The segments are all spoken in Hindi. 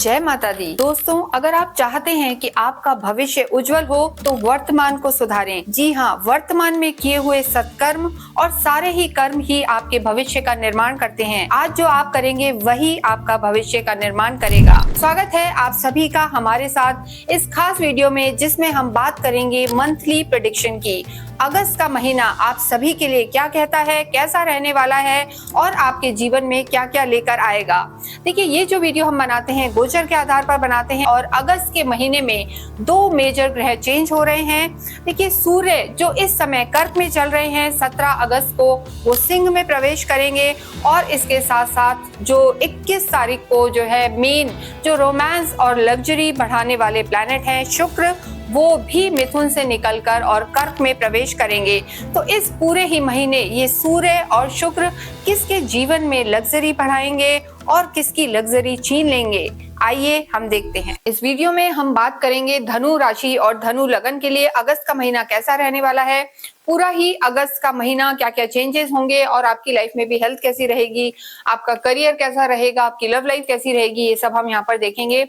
जय माता दी। दोस्तों, अगर आप चाहते हैं कि आपका भविष्य उज्जवल हो तो वर्तमान को सुधारें। जी हाँ, वर्तमान में किए हुए सत्कर्म और सारे ही कर्म ही आपके भविष्य का निर्माण करते हैं। आज जो आप करेंगे वही आपका भविष्य का निर्माण करेगा। स्वागत है आप सभी का हमारे साथ इस खास वीडियो में, जिसमें हम बात करेंगे मंथली प्रेडिक्शन की। अगस्त का महीना आप सभी के लिए क्या कहता है, कैसा रहने वाला है और आपके जीवन में क्या क्या लेकर आएगा। देखिए, ये जो वीडियो हम बनाते हैं गोचर के आधार पर बनाते हैं और अगस्त के महीने में दो मेजर ग्रह चेंज हो रहे हैं। देखिए, सूर्य जो इस समय कर्क में चल रहे हैं, 17 अगस्त को वो सिंह में प्रवेश करेंगे और इसके साथ साथ जो 21 तारीख को जो है मेन जो रोमांस और लग्जरी बढ़ाने वाले प्लैनेट हैं शुक्र, वो भी मिथुन से निकलकर और कर्क में प्रवेश करेंगे। तो इस पूरे ही महीने ये सूर्य और शुक्र किसके जीवन में लग्जरी बढ़ाएंगे और किसकी लग्जरी छीन लेंगे, आइए हम देखते हैं। इस वीडियो में हम बात करेंगे धनु राशि और धनु लगन के लिए अगस्त का महीना कैसा रहने वाला है। पूरा ही अगस्त का महीना क्या क्या चेंजेस होंगे और आपकी लाइफ में भी हेल्थ कैसी रहेगी, आपका करियर कैसा रहेगा, आपकी लव लाइफ कैसी रहेगी, ये सब हम यहाँ पर देखेंगे।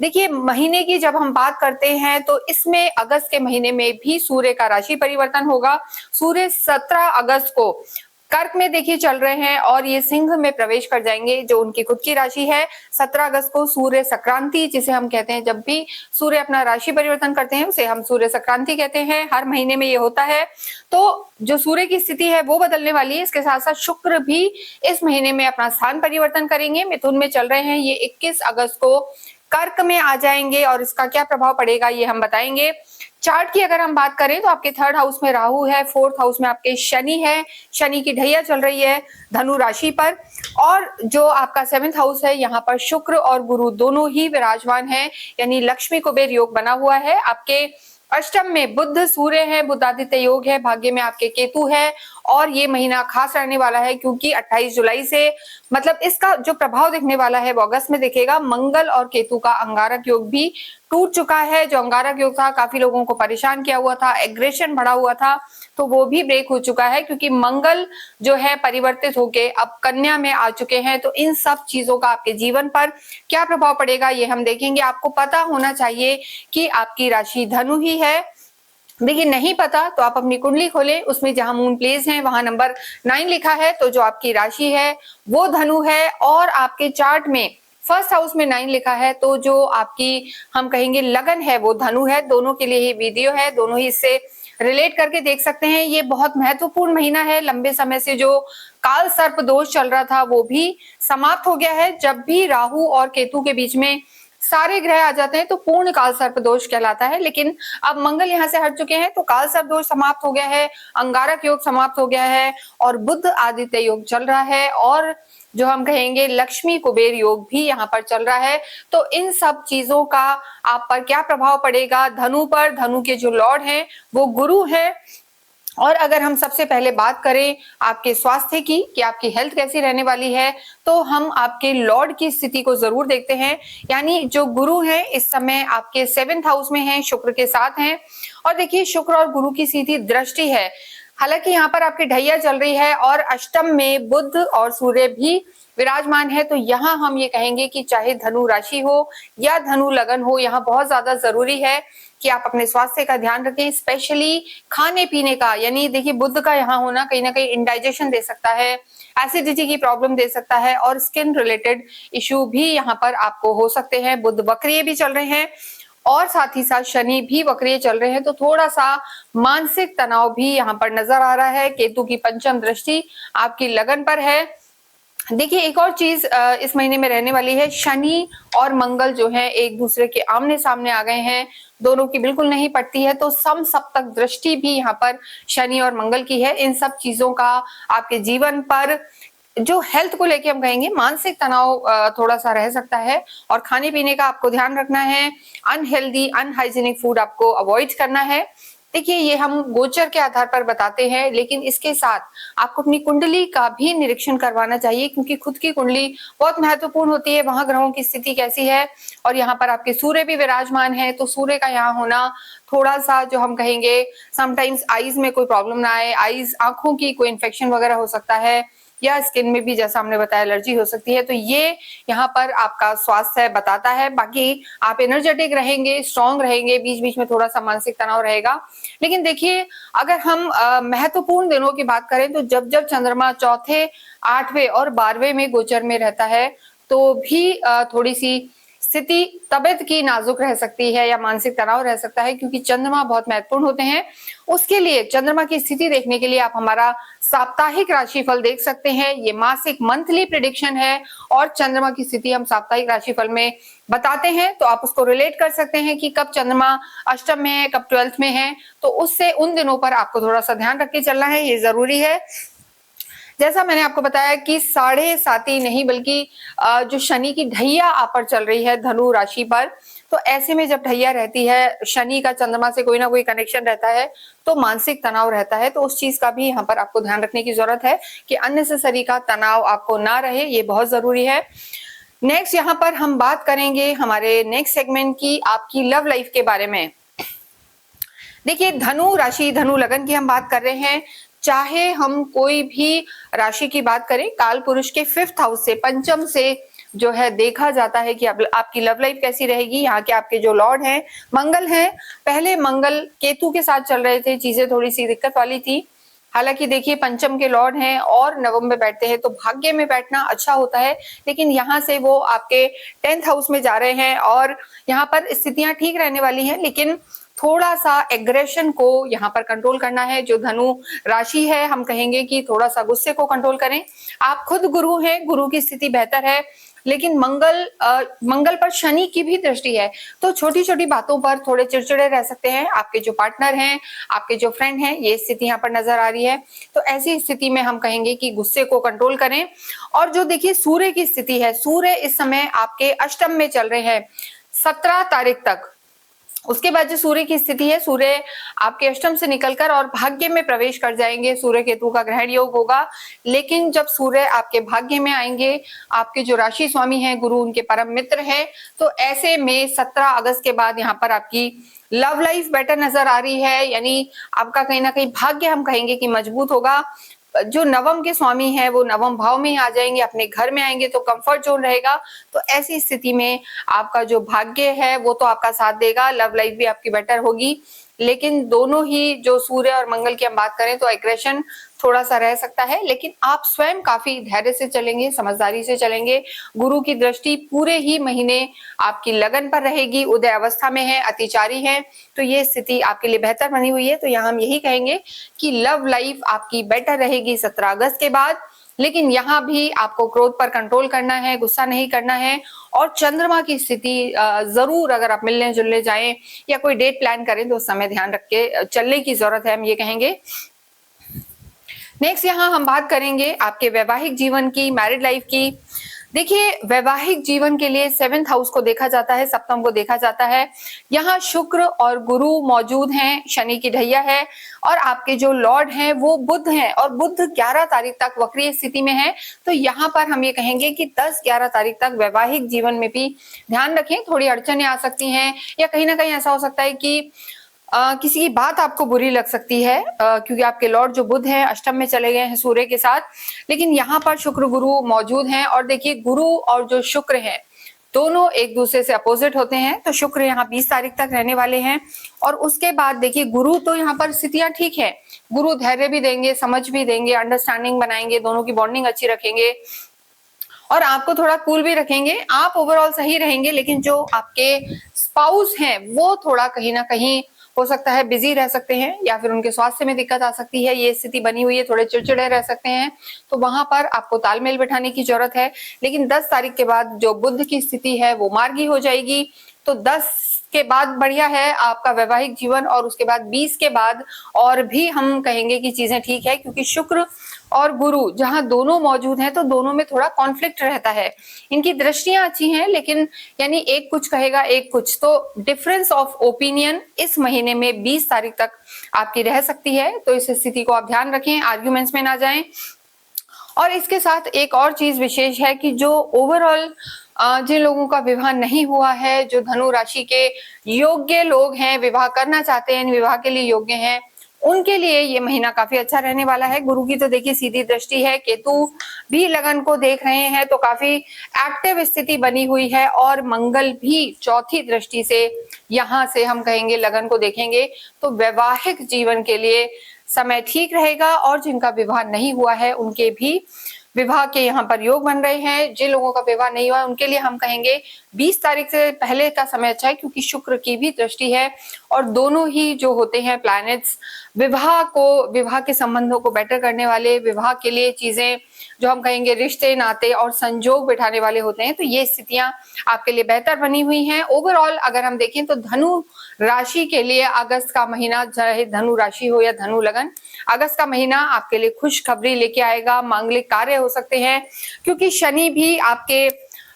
देखिए, महीने की जब हम बात करते हैं तो इसमें अगस्त के महीने में भी सूर्य का राशि परिवर्तन होगा। सूर्य 17 अगस्त को कर्क में देखिए चल रहे हैं और ये सिंह में प्रवेश कर जाएंगे, जो उनकी खुद की राशि है। 17 अगस्त को सूर्य संक्रांति, जिसे हम कहते हैं, जब भी सूर्य अपना राशि परिवर्तन करते हैं उसे हम सूर्य संक्रांति कहते हैं। हर महीने में ये होता है। तो जो सूर्य की स्थिति है वो बदलने वाली है। इसके साथ साथ शुक्र भी इस महीने में अपना स्थान परिवर्तन करेंगे, मिथुन में चल रहे हैं। ये 21 अगस्त को कर्क में आ जाएंगे और इसका क्या प्रभाव पड़ेगा ये हम बताएंगे। चार्ट की अगर हम बात करें तो आपके 3rd हाउस में राहु है, 4th हाउस में आपके शनि है। शनि की ढैया चल रही है धनु राशि पर। और जो आपका 7th हाउस है, यहाँ पर शुक्र और गुरु दोनों ही विराजमान हैं, यानी लक्ष्मी कुबेर योग बना हुआ है। आपके अष्टम में बुध सूर्य है, बुधादित्य योग है, भाग्य में आपके केतु है। और ये महीना खास रहने वाला है क्योंकि 28 जुलाई से, मतलब इसका जो प्रभाव दिखने वाला है वो अगस्त में दिखेगा। मंगल और केतु का अंगारक योग भी टूट चुका है। जो अंगारक योग था काफी लोगों को परेशान किया हुआ था, एग्रेशन बढ़ा हुआ था, तो वो भी ब्रेक हो चुका है क्योंकि मंगल जो है परिवर्तित होके अब कन्या में आ चुके हैं। तो इन सब चीजों का आपके जीवन पर क्या प्रभाव पड़ेगा ये हम देखेंगे। आपको पता होना चाहिए कि आपकी राशि धनु ही है। देखिए, नहीं पता तो आप अपनी कुंडली खोलें, उसमें जहां मून प्लेस है वहां नंबर 9 लिखा है, तो जो आपकी राशि है वो धनु है। और आपके चार्ट में 1st हाउस में 9 लिखा है, तो जो आपकी हम कहेंगे लगन है वो धनु है। दोनों के लिए ही वीडियो है, दोनों ही इससे रिलेट करके देख सकते हैं। ये बहुत महत्वपूर्ण महीना है। लंबे समय से जो काल सर्प दोष चल रहा था वो भी समाप्त हो गया है। जब भी राहु और केतु के बीच में सारे ग्रह आ जाते हैं तो पूर्ण काल सर्प दोष कहलाता है। लेकिन अब मंगल यहाँ से हट चुके हैं तो काल सर्प दोष समाप्त हो गया है, अंगारक योग समाप्त हो गया है और बुध आदित्य योग चल रहा है और जो हम कहेंगे लक्ष्मी कुबेर योग भी यहाँ पर चल रहा है। तो इन सब चीजों का आप पर क्या प्रभाव पड़ेगा धनु पर। धनु के जो लॉर्ड हैं वो गुरु है। और अगर हम सबसे पहले बात करें आपके स्वास्थ्य की कि आपकी हेल्थ कैसी रहने वाली है, तो हम आपके लॉर्ड की स्थिति को जरूर देखते हैं। यानी जो गुरु हैं इस समय आपके 7th हाउस में हैं, शुक्र के साथ हैं। और देखिए, शुक्र और गुरु की सीधी दृष्टि है। हालांकि यहाँ पर आपकी ढैया चल रही है और अष्टम में बुध और सूर्य भी विराजमान है। तो यहाँ हम ये कहेंगे कि चाहे धनु राशि हो या धनु लगन हो, यहाँ बहुत ज्यादा जरूरी है कि आप अपने स्वास्थ्य का ध्यान रखें, स्पेशली खाने पीने का। यानी देखिए, बुध का यहाँ होना कहीं ना कहीं इंडाइजेशन दे सकता है, एसिडिटी की प्रॉब्लम दे सकता है और स्किन रिलेटेड इश्यू भी यहाँ पर आपको हो सकते हैं। बुध वक्रीय भी चल रहे हैं और साथ ही साथ शनि भी वक्रीय चल रहे हैं, तो थोड़ा सा मानसिक तनाव भी यहाँ पर नजर आ रहा है। केतु की पंचम दृष्टि आपकी लगन पर है। देखिए, एक और चीज इस महीने में रहने वाली है, शनि और मंगल जो है एक दूसरे के आमने सामने आ गए हैं, दोनों की बिल्कुल नहीं पड़ती है। तो सम सप्तक दृष्टि भी यहाँ पर शनि और मंगल की है। इन सब चीजों का आपके जीवन पर, जो हेल्थ को लेके हम कहेंगे, मानसिक तनाव थोड़ा सा रह सकता है। और खाने पीने का आपको ध्यान रखना है, अनहेल्दी अनहाइजीनिक फूड आपको अवॉइड करना है। देखिए, ये हम गोचर के आधार पर बताते हैं, लेकिन इसके साथ आपको अपनी कुंडली का भी निरीक्षण करवाना चाहिए क्योंकि खुद की कुंडली बहुत महत्वपूर्ण होती है। वहां ग्रहों की स्थिति कैसी है और यहाँ पर आपके सूर्य भी विराजमान है, तो सूर्य का यहाँ होना थोड़ा सा जो हम कहेंगे समटाइम्स आईज में कोई प्रॉब्लम ना आए, आईज आंखों की कोई इन्फेक्शन वगैरह हो सकता है, या स्किन में भी जैसा हमने बताया एलर्जी हो सकती है। तो ये यहाँ पर आपका स्वास्थ्य बताता है। बाकी आप एनर्जेटिक रहेंगे, स्ट्रांग रहेंगे, बीच बीच में थोड़ा सा मानसिक तनाव रहेगा। लेकिन देखिए, अगर हम महत्वपूर्ण दिनों की बात करें तो जब जब चंद्रमा चौथे, 8वें और 12वें में गोचर में रहता है तो भी थोड़ी सी स्थिति तबियत की नाजुक रह सकती है या मानसिक तनाव रह सकता है, क्योंकि चंद्रमा बहुत महत्वपूर्ण होते हैं। उसके लिए चंद्रमा की स्थिति देखने के लिए आप हमारा साप्ताहिक राशिफल देख सकते हैं। ये मासिक मंथली प्रिडिक्शन है और चंद्रमा की स्थिति हम साप्ताहिक राशिफल में बताते हैं, तो आप उसको रिलेट कर सकते हैं कि कब चंद्रमा अष्टम में है, कब 12th में है। तो उससे उन दिनों पर आपको थोड़ा सा ध्यान रख के चलना है, ये जरूरी है। जैसा मैंने आपको बताया कि 7.5 ही नहीं बल्कि जो शनि की ढैया आप पर चल रही है धनु राशि पर, तो ऐसे में जब ढैया रहती है, शनि का चंद्रमा से कोई ना कोई कनेक्शन रहता है, तो मानसिक तनाव रहता है। तो उस चीज का भी यहाँ पर आपको ध्यान रखने की जरूरत है कि अननेसेसरी का तनाव आपको ना रहे, ये बहुत जरूरी है। नेक्स्ट यहाँ पर हम बात करेंगे हमारे नेक्स्ट सेगमेंट की, आपकी लव लाइफ के बारे में। देखिए, धनु राशि, धनु लगन की हम बात कर रहे हैं। चाहे हम कोई भी राशि की बात करें, काल पुरुष के 5th हाउस से, पंचम से जो है देखा जाता है कि आपकी लव लाइफ कैसी रहेगी। यहाँ के आपके जो लॉर्ड हैं मंगल हैं। पहले मंगल केतु के साथ चल रहे थे, चीजें थोड़ी सी दिक्कत वाली थी। हालांकि देखिए, पंचम के लॉर्ड हैं और नवम में बैठते हैं, तो भाग्य में बैठना अच्छा होता है। लेकिन यहाँ से वो आपके 10th हाउस में जा रहे हैं और यहाँ पर स्थितियां ठीक रहने वाली हैं, लेकिन थोड़ा सा एग्रेशन को यहाँ पर कंट्रोल करना है। जो धनु राशि है, हम कहेंगे कि थोड़ा सा गुस्से को कंट्रोल करें। आप खुद गुरु हैं, गुरु की स्थिति बेहतर है, लेकिन मंगल पर शनि की भी दृष्टि है, तो छोटी छोटी बातों पर थोड़े चिड़चिड़े रह सकते हैं। आपके जो पार्टनर हैं, आपके जो फ्रेंड हैं, ये स्थिति यहाँ पर नजर आ रही है। तो ऐसी स्थिति में हम कहेंगे कि गुस्से को कंट्रोल करें। और जो देखिए सूर्य की स्थिति है, सूर्य इस समय आपके अष्टम में चल रहे हैं 17 तारीख तक। उसके बाद जो सूर्य की स्थिति है, सूर्य आपके अष्टम से निकलकर और भाग्य में प्रवेश कर जाएंगे। सूर्य केतु का ग्रहण योग होगा। लेकिन जब सूर्य आपके भाग्य में आएंगे, आपके जो राशि स्वामी हैं गुरु, उनके परम मित्र हैं, तो ऐसे में 17 अगस्त के बाद यहाँ पर आपकी लव लाइफ बेटर नजर आ रही है। यानी आपका कहीं ना कहीं भाग्य हम कहेंगे कि मजबूत होगा। जो नवम के स्वामी हैं वो नवम भाव में ही आ जाएंगे, अपने घर में आएंगे, तो कंफर्ट जोन रहेगा। तो ऐसी स्थिति में आपका जो भाग्य है वो तो आपका साथ देगा, लव लाइफ भी आपकी बेटर होगी। लेकिन दोनों ही, जो सूर्य और मंगल की हम बात करें तो एग्रेशन थोड़ा सा रह सकता है, लेकिन आप स्वयं काफी धैर्य से चलेंगे, समझदारी से चलेंगे। गुरु की दृष्टि पूरे ही महीने आपकी लगन पर रहेगी, उदय अवस्था में है, अतिचारी है, तो ये स्थिति आपके लिए बेहतर बनी हुई है। तो यहाँ हम यही कहेंगे कि लव लाइफ आपकी बेटर रहेगी 17 अगस्त के बाद। लेकिन यहाँ भी आपको क्रोध पर कंट्रोल करना है, गुस्सा नहीं करना है। और चंद्रमा की स्थिति जरूर, अगर आप मिलने जुलने जाएं या कोई डेट प्लान करें तो उस समय ध्यान रख के चलने की जरूरत है, हम ये कहेंगे। नेक्स्ट यहाँ हम बात करेंगे आपके वैवाहिक जीवन की, मैरिड लाइफ की। देखिए, वैवाहिक जीवन के लिए 7th हाउस को देखा जाता है, सप्तम को देखा जाता है। यहाँ शुक्र और गुरु मौजूद हैं, शनि की ढैया है और आपके जो लॉर्ड हैं वो बुध हैं, और बुध 11 तारीख तक वक्रीय स्थिति में है। तो यहाँ पर हम ये कहेंगे कि 10-11 तारीख तक वैवाहिक जीवन में भी ध्यान रखें, थोड़ी अड़चनें आ सकती हैं, या कहीं ना कहीं ऐसा हो सकता है कि किसी की बात आपको बुरी लग सकती है, क्योंकि आपके लॉर्ड जो बुध है अष्टम में चले गए हैं सूर्य के साथ। लेकिन यहाँ पर शुक्र गुरु मौजूद हैं, और देखिए गुरु और जो शुक्र है दोनों एक दूसरे से अपोजिट होते हैं। तो शुक्र यहाँ 20 तारीख तक रहने वाले हैं, और उसके बाद देखिए गुरु, तो यहाँ पर स्थितियां ठीक है, गुरु धैर्य भी देंगे, समझ भी देंगे, अंडरस्टैंडिंग बनाएंगे, दोनों की बॉन्डिंग अच्छी रखेंगे और आपको थोड़ा कूल भी रखेंगे। आप ओवरऑल सही रहेंगे, लेकिन जो आपके स्पाउस हैं वो थोड़ा कहीं ना कहीं हो सकता है बिजी रह सकते हैं, या फिर उनके स्वास्थ्य में दिक्कत आ सकती है। ये स्थिति बनी हुई है, थोड़े चिड़चिड़े रह सकते हैं, तो वहां पर आपको तालमेल बिठाने की जरूरत है। लेकिन 10 तारीख के बाद जो बुध की स्थिति है वो मार्गी हो जाएगी। तो 10 के बाद बढ़िया है आपका वैवाहिक जीवन, और उसके बाद 20 के बाद और भी हम कहेंगे कि चीजें ठीक है, क्योंकि शुक्र और गुरु जहां दोनों मौजूद हैं तो दोनों में थोड़ा कॉन्फ्लिक्ट रहता है। इनकी दृष्टियां अच्छी हैं, लेकिन यानी एक कुछ कहेगा एक कुछ, तो डिफरेंस ऑफ ओपिनियन इस महीने में 20 तारीख तक आपकी रह सकती है। तो इस स्थिति को आप ध्यान रखें, आर्ग्यूमेंट्स में ना जाएं। और इसके साथ एक और चीज विशेष है कि जो ओवरऑल जिन लोगों का विवाह नहीं हुआ है, जो धनु राशि के योग्य लोग हैं, विवाह करना चाहते हैं, विवाह के लिए योग्य हैं, उनके लिए ये महीना काफी अच्छा रहने वाला है। गुरु की तो देखिए सीधी दृष्टि है, केतु भी लगन को देख रहे हैं तो काफी एक्टिव स्थिति बनी हुई है, और मंगल भी चौथी दृष्टि से यहाँ से हम कहेंगे लगन को देखेंगे, तो वैवाहिक जीवन के लिए समय ठीक रहेगा। और जिनका विवाह नहीं हुआ है उनके भी विवाह के यहाँ पर योग बन रहे हैं। जिन लोगों का विवाह नहीं हुआ है उनके लिए हम कहेंगे 20 तारीख से पहले का समय अच्छा है, क्योंकि शुक्र की भी दृष्टि है, और दोनों ही जो होते हैं प्लैनेट्स विवाह के संबंधों को बेटर करने वाले, विवाह के लिए चीजें जो हम कहेंगे रिश्ते नाते और संजोग बिठाने वाले होते हैं, तो ये स्थितियां आपके लिए बेहतर बनी हुई हैं। ओवरऑल अगर हम देखें तो धनु राशि के लिए अगस्त का महीना, चाहे धनु राशि हो या धनु लगन, अगस्त का महीना आपके लिए खुशखबरी लेके आएगा। मांगलिक कार्य हो सकते हैं, क्योंकि शनि भी आपके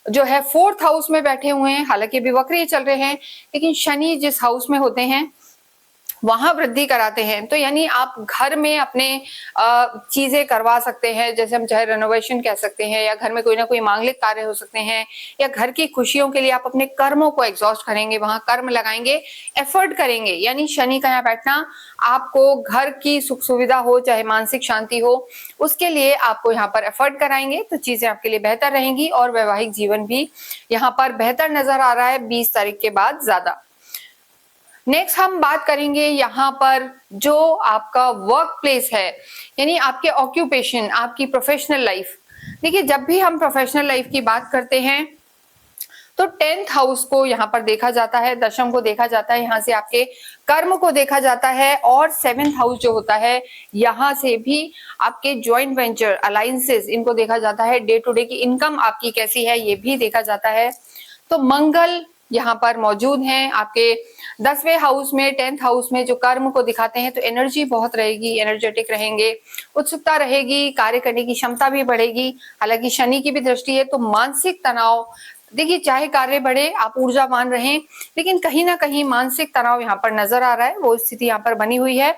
जो है 4th हाउस में बैठे हुए हैं। हालांकि अभी वक्री चल रहे हैं, लेकिन शनि जिस हाउस में होते हैं वहां वृद्धि कराते हैं। तो यानी आप घर में अपने चीजें करवा सकते हैं, जैसे हम चाहे रेनोवेशन कह सकते हैं, या घर में कोई ना कोई मांगलिक कार्य हो सकते हैं, या घर की खुशियों के लिए आप अपने कर्मों को एग्जॉस्ट करेंगे, वहां कर्म लगाएंगे, एफर्ट करेंगे। यानी शनि का यहाँ बैठना आपको घर की सुख सुविधा हो चाहे मानसिक शांति हो, उसके लिए आपको यहाँ पर एफर्ट कराएंगे, तो चीजें आपके लिए बेहतर रहेंगी। और वैवाहिक जीवन भी यहाँ पर बेहतर नजर आ रहा है 20 तारीख के बाद ज्यादा। नेक्स्ट हम बात करेंगे यहाँ पर जो आपका वर्क प्लेस है, यानी आपके ऑक्यूपेशन, आपकी प्रोफेशनल लाइफ। देखिए जब भी हम प्रोफेशनल लाइफ की बात करते हैं तो 10th हाउस को यहाँ पर देखा जाता है, दशम को देखा जाता है, यहाँ से आपके कर्म को देखा जाता है, और 7th हाउस जो होता है यहाँ से भी आपके ज्वाइंट वेंचर अलायंसेस इनको देखा जाता है। डे टू डे की इनकम आपकी कैसी है ये भी देखा जाता है। तो मंगल यहाँ पर मौजूद हैं आपके 10वें हाउस में, 10th हाउस में, जो कर्म को दिखाते हैं, तो एनर्जी बहुत रहेगी, एनर्जेटिक रहेंगे, उत्सुकता रहेगी, कार्य करने की क्षमता भी बढ़ेगी। हालांकि शनि की भी दृष्टि है, तो मानसिक तनाव, देखिए चाहे कार्य बढ़े आप ऊर्जावान रहें, लेकिन कहीं ना कहीं मानसिक तनाव यहाँ पर नजर आ रहा है, वो स्थिति यहाँ पर बनी हुई है।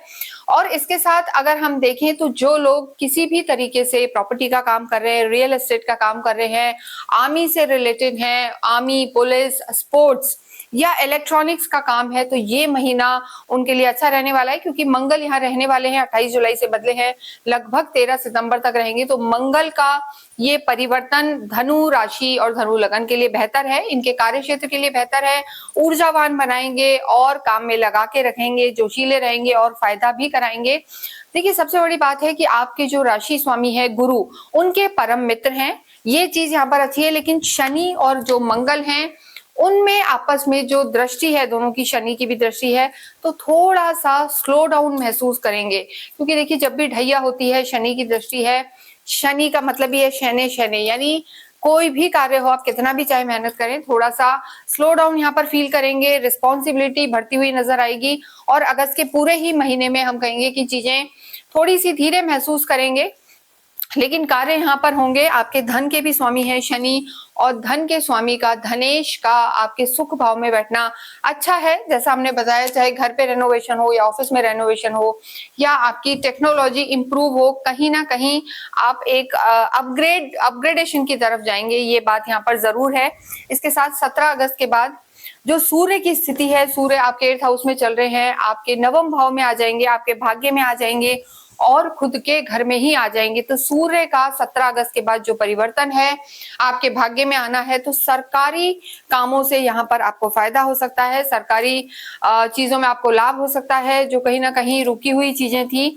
और इसके साथ अगर हम देखें तो जो लोग किसी भी तरीके से प्रॉपर्टी का काम कर रहे हैं, रियल एस्टेट का काम कर रहे हैं, आर्मी से रिलेटेड हैं, आर्मी, पुलिस, स्पोर्ट्स या इलेक्ट्रॉनिक्स का काम है, तो ये महीना उनके लिए अच्छा रहने वाला है, क्योंकि मंगल यहाँ रहने वाले हैं। 28 जुलाई से बदले हैं, लगभग 13 सितंबर तक रहेंगे। तो मंगल का ये परिवर्तन धनु राशि और धनु लगन के लिए बेहतर है, इनके कार्य क्षेत्र के लिए बेहतर है, ऊर्जावान बनाएंगे और काम में लगा के रखेंगे, जोशीले रहेंगे और फायदा भी कराएंगे। देखिए सबसे बड़ी बात है कि आपके जो राशि स्वामी है गुरु, उनके परम मित्र हैं, ये चीज यहाँ पर अच्छी है। लेकिन शनि और जो मंगल हैं उनमें आपस में जो दृष्टि है, दोनों की, शनि की भी दृष्टि है, तो थोड़ा सा स्लो डाउन महसूस करेंगे। क्योंकि देखिए जब भी ढैया होती है, शनि की दृष्टि है, शनि का मतलब ही है शनि शनि, यानी कोई भी कार्य हो आप कितना भी चाहे मेहनत करें, थोड़ा सा स्लो डाउन यहाँ पर फील करेंगे, रिस्पॉन्सिबिलिटी बढ़ती हुई नजर आएगी। और अगस्त के पूरे ही महीने में हम कहेंगे कि चीजें थोड़ी सी धीरे महसूस करेंगे, लेकिन कार्य यहाँ पर होंगे। आपके धन के भी स्वामी है शनि, और धन के स्वामी का, धनेश का, आपके सुख भाव में बैठना अच्छा है। जैसा हमने बताया, चाहे घर पे रेनोवेशन हो या ऑफिस में रेनोवेशन हो या आपकी टेक्नोलॉजी इंप्रूव हो, कहीं ना कहीं आप एक अपग्रेडेशन की तरफ जाएंगे, ये बात यहाँ पर जरूर है। इसके साथ 17 अगस्त के बाद जो सूर्य की स्थिति है, सूर्य आपके 8th हाउस में चल रहे हैं, आपके 9वें भाव में आ जाएंगे, आपके भाग्य में आ जाएंगे और खुद के घर में ही आ जाएंगे। तो सूर्य का 17 अगस्त के बाद जो परिवर्तन है, आपके भाग्य में आना है, तो सरकारी कामों से यहाँ पर आपको फायदा हो सकता है, सरकारी चीजों में आपको लाभ हो सकता है। जो कहीं ना कहीं रुकी हुई चीजें थी,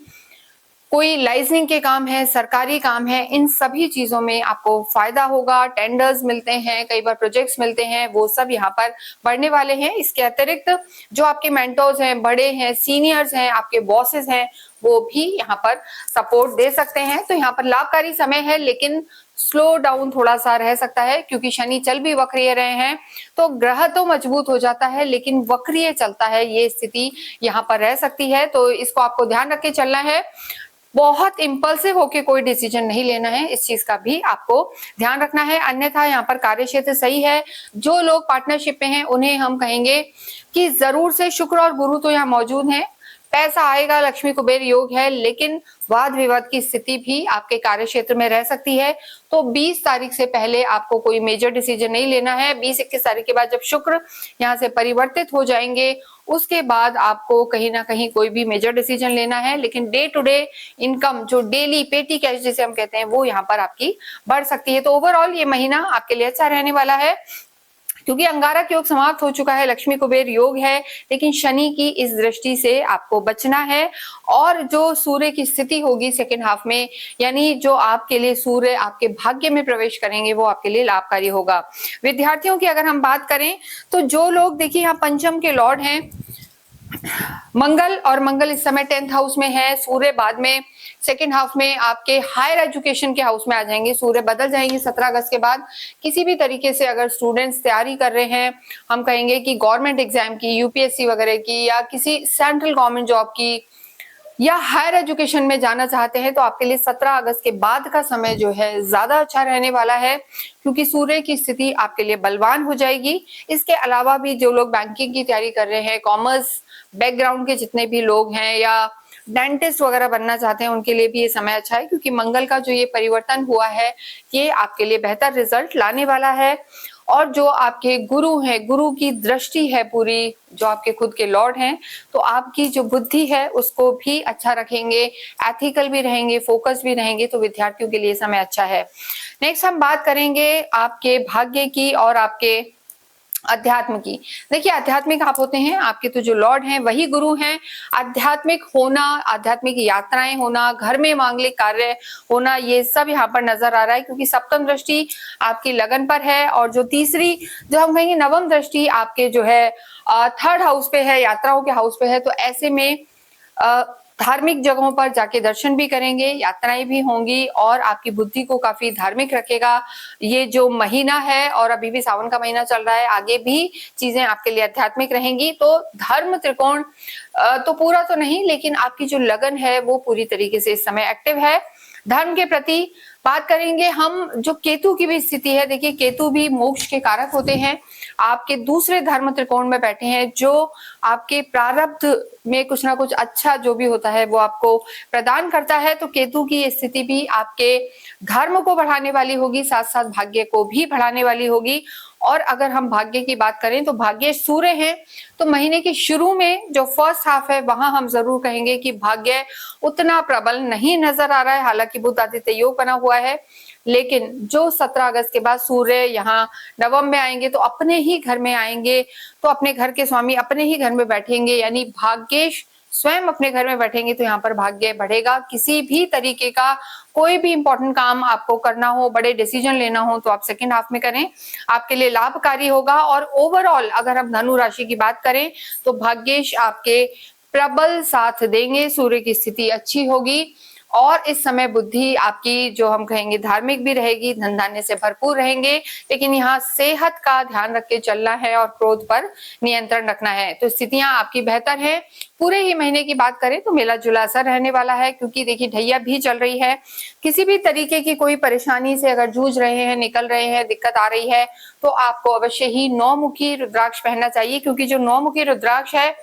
कोई लाइसेंसिंग के काम है, सरकारी काम है, इन सभी चीजों में आपको फायदा होगा। टेंडर्स मिलते हैं, कई बार प्रोजेक्ट्स मिलते हैं, वो सब यहाँ पर बढ़ने वाले हैं। इसके अतिरिक्त जो आपके मेंटोर्स हैं, बड़े हैं, सीनियर्स हैं, आपके बॉसेस हैं, वो भी यहाँ पर सपोर्ट दे सकते हैं। तो यहाँ पर लाभकारी समय है, लेकिन स्लो डाउन थोड़ा सा रह सकता है, क्योंकि शनि चल भी वक्रीय रहे हैं। तो ग्रह तो मजबूत हो जाता है, लेकिन वक्रीय चलता है, ये स्थिति यहाँ पर रह सकती है। तो इसको आपको ध्यान रख के चलना है। बहुत इम्पल्सिव होके कोई डिसीजन नहीं लेना है, इस चीज का भी आपको ध्यान रखना है। अन्यथा यहाँ पर कार्य क्षेत्र सही है। जो लोग पार्टनरशिप में हैं उन्हें हम कहेंगे कि जरूर से शुक्र और गुरु तो यहाँ मौजूद हैं, पैसा आएगा, लक्ष्मी कुबेर योग है, लेकिन वाद विवाद की स्थिति भी आपके कार्य क्षेत्र में रह सकती है। तो 20 तारीख से पहले आपको कोई मेजर डिसीजन नहीं लेना है। 20-21 तारीख के बाद जब शुक्र यहाँ से परिवर्तित हो जाएंगे, उसके बाद आपको कहीं ना कहीं कोई भी मेजर डिसीजन लेना है। लेकिन डे टू डे इनकम, जो डेली पेटी कैश जिसे हम कहते हैं, वो यहाँ पर आपकी बढ़ सकती है। तो ओवरऑल ये महीना आपके लिए अच्छा रहने वाला है, क्योंकि अंगारक योग समाप्त हो चुका है, लक्ष्मी कुबेर योग है, लेकिन शनि की इस दृष्टि से आपको बचना है। और जो सूर्य की स्थिति होगी सेकेंड हाफ में, यानी जो आपके लिए सूर्य आपके भाग्य में प्रवेश करेंगे, वो आपके लिए लाभकारी होगा। विद्यार्थियों की अगर हम बात करें तो जो लोग देखिए यहाँ पंचम के लॉर्ड हैं मंगल, और मंगल इस समय 10th हाउस में है, सूर्य बाद में सेकेंड हाफ में आपके हायर एजुकेशन के हाउस में आ जाएंगे, सूर्य बदल जाएंगे 17 अगस्त के बाद। किसी भी तरीके से अगर स्टूडेंट्स तैयारी कर रहे हैं, हम कहेंगे कि गवर्नमेंट एग्जाम की, यूपीएससी वगैरह की, या किसी सेंट्रल गवर्नमेंट जॉब की, या हायर एजुकेशन में जाना चाहते हैं, तो आपके लिए 17 अगस्त के बाद का समय जो है ज्यादा अच्छा रहने वाला है, क्योंकि सूर्य की स्थिति आपके लिए बलवान हो जाएगी। इसके अलावा भी जो लोग बैंकिंग की तैयारी कर रहे हैं, कॉमर्स बैकग्राउंड के जितने भी लोग हैं, या डेंटिस्ट वगैरह बनना चाहते हैं, उनके लिए भी ये समय अच्छा है, क्योंकि मंगल का जो ये परिवर्तन हुआ है, ये आपके लिए बेहतर रिजल्ट लाने वाला है। और जो आपके गुरु हैं, गुरु की दृष्टि है पूरी, जो आपके खुद के लॉर्ड हैं, तो आपकी जो बुद्धि है उसको भी अच्छा रखेंगे, एथिकल भी रहेंगे, फोकस भी रहेंगे। तो विद्यार्थियों के लिए समय अच्छा है। नेक्स्ट हम बात करेंगे आपके भाग्य की और आपके अध्यात्म की। देखिए आध्यात्मिक आप होते हैं, आपके तो जो लॉर्ड हैं वही गुरु हैं। आध्यात्मिक होना, आध्यात्मिक यात्राएं होना, घर में मांगलिक कार्य होना, ये सब यहाँ पर नजर आ रहा है, क्योंकि सप्तम दृष्टि आपकी लगन पर है, और जो तीसरी जो हम कहेंगे नवम दृष्टि आपके जो है थर्ड हाउस पे है, यात्राओं के हाउस पे है। तो ऐसे में धार्मिक जगहों पर जाके दर्शन भी करेंगे, यात्राएं भी होंगी, और आपकी बुद्धि को काफी धार्मिक रखेगा ये जो महीना है। और अभी भी सावन का महीना चल रहा है, आगे भी चीजें आपके लिए आध्यात्मिक रहेंगी। तो धर्म त्रिकोण तो पूरा तो नहीं, लेकिन आपकी जो लगन है वो पूरी तरीके से इस समय एक्टिव है। धर्म के प्रति बात करेंगे हम, जो केतु की भी स्थिति है, देखिए केतु भी मोक्ष के कारक होते हैं, आपके दूसरे धर्म त्रिकोण में बैठे हैं, जो आपके प्रारब्ध में कुछ ना कुछ अच्छा जो भी होता है वो आपको प्रदान करता है। तो केतु की स्थिति भी आपके धर्म को बढ़ाने वाली होगी, साथ साथ भाग्य को भी बढ़ाने वाली होगी। और अगर हम भाग्य की बात करें तो भाग्य सूर्य है, तो महीने के शुरू में जो फर्स्ट हाफ है वहां हम जरूर कहेंगे कि भाग्य उतना प्रबल नहीं नजर आ रहा है, हालांकि बुध आदित्य योग बना हुआ है। लेकिन जो 17 अगस्त के बाद सूर्य यहाँ नवम में आएंगे, तो अपने ही घर में आएंगे, तो अपने घर के स्वामी अपने ही घर में बैठेंगे, यानी भाग्येश स्वयं अपने घर में बैठेंगे, तो यहाँ पर भाग्य बढ़ेगा। किसी भी तरीके का कोई भी इंपॉर्टेंट काम आपको करना हो, बड़े डिसीजन लेना हो, तो आप सेकंड हाफ में करें, आपके लिए लाभकारी होगा। और ओवरऑल अगर हम धनु राशि की बात करें तो भाग्येश आपके प्रबल साथ देंगे, सूर्य की स्थिति अच्छी होगी, और इस समय बुद्धि आपकी जो हम कहेंगे धार्मिक भी रहेगी, धन धान्य से भरपूर रहेंगे। लेकिन यहाँ सेहत का ध्यान रख के चलना है और क्रोध पर नियंत्रण रखना है। तो स्थितियां आपकी बेहतर है। पूरे ही महीने की बात करें तो मिला जुला असर रहने वाला है, क्योंकि देखिए ढैया भी चल रही है। किसी भी तरीके की कोई परेशानी से अगर जूझ रहे हैं, निकल रहे हैं, दिक्कत आ रही है, तो आपको अवश्य ही 9 मुखी रुद्राक्ष पहनना चाहिए, क्योंकि जो 9 मुखी रुद्राक्ष है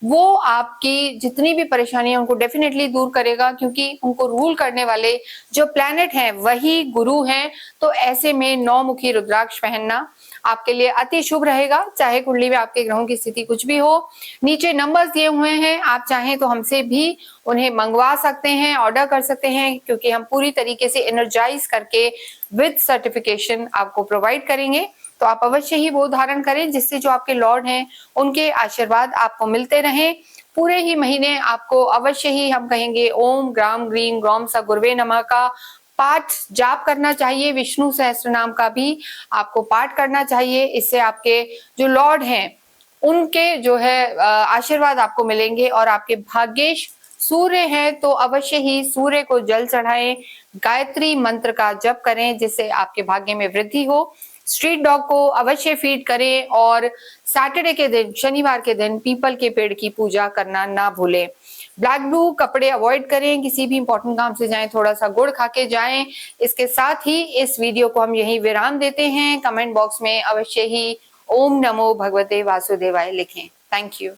वो आपकी जितनी भी परेशानी है उनको डेफिनेटली दूर करेगा, क्योंकि उनको रूल करने वाले जो प्लैनेट हैं वही गुरु हैं। तो ऐसे में 9 मुखी रुद्राक्ष पहनना आपके लिए अति शुभ रहेगा, चाहे कुंडली में आपके ग्रहों की स्थिति कुछ भी हो। नीचे नंबर्स दिए हुए हैं, आप चाहें तो हमसे भी उन्हें मंगवा सकते हैं, ऑर्डर कर सकते हैं, क्योंकि हम पूरी तरीके से एनर्जाइज करके विद सर्टिफिकेशन आपको प्रोवाइड करेंगे। तो आप अवश्य ही वो धारण करें, जिससे जो आपके लॉर्ड हैं उनके आशीर्वाद आपको मिलते रहें। पूरे ही महीने आपको अवश्य ही हम कहेंगे ओम ग्राम ग्रीम ग्रौम स गुरुवे नमः का पाठ जाप करना चाहिए। विष्णु सहस्त्र नाम का भी आपको पाठ करना चाहिए। इससे आपके जो लॉर्ड हैं उनके जो है आशीर्वाद आपको मिलेंगे। और आपके भाग्येश सूर्य है, तो अवश्य ही सूर्य को जल चढ़ाएं, गायत्री मंत्र का जप करें, जिससे आपके भाग्य में वृद्धि हो। स्ट्रीट डॉग को अवश्य फीड करें, और सैटरडे के दिन, शनिवार के दिन पीपल के पेड़ की पूजा करना ना भूलें। ब्लैक ब्लू कपड़े अवॉइड करें, किसी भी इंपॉर्टेंट काम से जाएं थोड़ा सा गुड़ खा के जाएं। इसके साथ ही इस वीडियो को हम यही विराम देते हैं। कमेंट बॉक्स में अवश्य ही ओम नमो भगवते वासुदेवाय लिखें। Thank you.